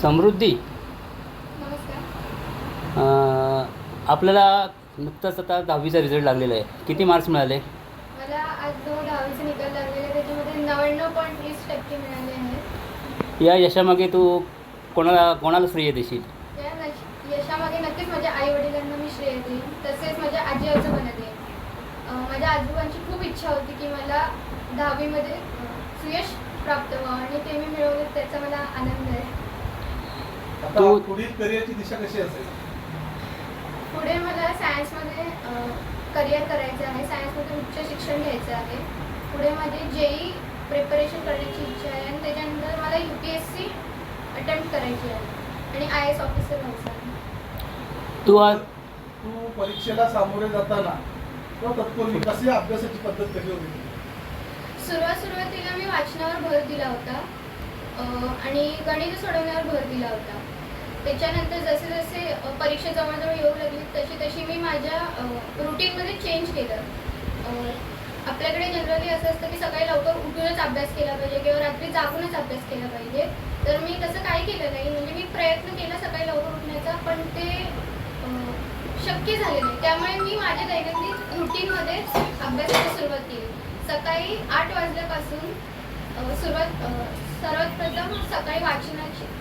समृद्धी, नमस्कार. आपल्याला नुकताच आता 10वीचा रिझल्ट लागलेला आहे. किती मार्क्स मिळाले? मला आज जो 10वीचा निकाल लागलेला त्याच्यामध्ये 99.30% मिळाले आहेत. या यशामागे तू कोणाला श्रेय देशील? या यशामागे नक्कीच माझ्या आईवडिलांना मी श्रेय देईन, तसेच माझ्या आजी आजोबांना देईन. माझ्या आजोबांची खूप इच्छा होती की मला 10वीमध्ये सुयश प्राप्त व्हावं आणि ते मी मिळवलं, त्याचा मला आनंद आहे. आता पुढील करिअरची दिशा कशी असेल? पुढे मला सायन्समध्ये करिअर करायचं आहे. सायन्समध्ये उच्च शिक्षण घ्यायचं आहे. पुढे माझी JEE प्रिपरेशन करण्याची इच्छा आहे आणि त्याच्यानंतर मला UPSC अटेम्प्ट करायची आहे आणि IAS ऑफिसर व्हायचं आहे. तू परीक्षेला सामोरे जाताना किंवा तत्पूर्वी कशी अभ्यासाची पद्धत कशी होती? सुरुवातीला मी वाचनावर भर दिला होता आणि गणित सोडवण्यावर भर दिला होता. त्याच्यानंतर जसे जसे परीक्षा जवळजवळ येऊ लागली तशी मी माझ्या रुटीनमध्ये चेंज केलं. आपल्याकडे जनरली असं असतं की सकाळी लवकर उठूनच अभ्यास केला पाहिजे किंवा रात्री जागूनच अभ्यास केला पाहिजे. तर मी तसं काही केलं नाही. म्हणजे मी प्रयत्न केला सकाळी लवकर उठण्याचा, पण ते शक्य झाले नाही. त्यामुळे मी माझ्या दैनंदिन रुटीनमध्ये अभ्यासाची सुरुवात केली. सकाळी 8 वाजल्यापासून सर्वात प्रथम सकाळी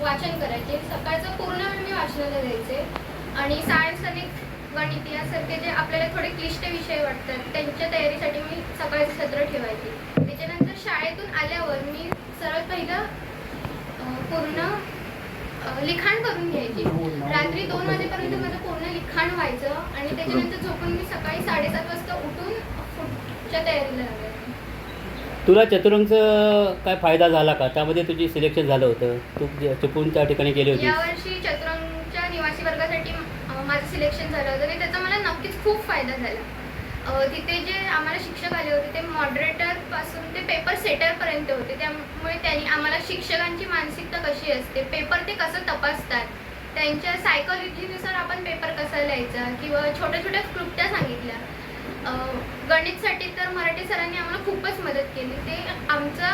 वाचन करायचे. सकाळचं पूर्ण वेळ मी वाचनाला द्यायचे आणि सायन्स आणि गणित यासारखे जे आपल्याला थोडे क्लिष्ट विषय वाटतात त्यांच्या तयारीसाठी मी सकाळचं सत्र ठेवायचे. त्याच्यानंतर शाळेतून आल्यावर मी सर्वात पहिलं पूर्ण लिखाण करून घ्यायचे. रात्री 2 वाजेपर्यंत माझं पूर्ण लिखाण व्हायचं आणि त्याच्यानंतर झोपून मी सकाळी 7:30 वाजता उठून पुढच्या तयारीला लागायचे. तुला चतुरंगचं काय फायदा झाला का? त्यामध्ये तुझी सिलेक्शन झालं होतं, तू चुकून त्या ठिकाणी गेली होती. यावर्षी चतुरंगच्या निवासी वर्गासाठी माझं सिलेक्शन झालं होतं आणि त्याचा मला नक्कीच खूप फायदा झाला. तिथे जे आम्हाला शिक्षक आले होते ते मॉडरेटरपासून ते पेपर सेटरपर्यंत होते. त्यामुळे त्यांनी आम्हाला शिक्षकांची मानसिकता कशी असते, पेपर ते कसं तपासतात, त्यांच्या सायकॉलॉजीनुसार आपण पेपर कसा लिहायचा किंवा छोट्या छोट्या क्लुप्त्या सांगितल्या. गणितसाठी तर मराठी सरांनी आम्हाला खूपच मदत केली. ते आमचा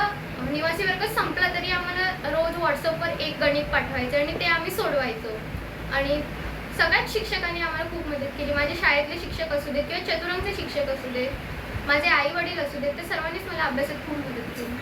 निवासी वर्ग संपला तरी आम्हाला रोज व्हॉट्सअपवर एक गणित पाठवायचं आणि ते आम्ही सोडवायचो. आणि सगळ्याच शिक्षकांनी आम्हाला खूप मदत केली. माझे शाळेतले शिक्षक असू देत किंवा चतुरंगचे शिक्षक असू देत, माझे आई वडील असू देत, ते सर्वांनीच मला अभ्यासात खूप मदत केली.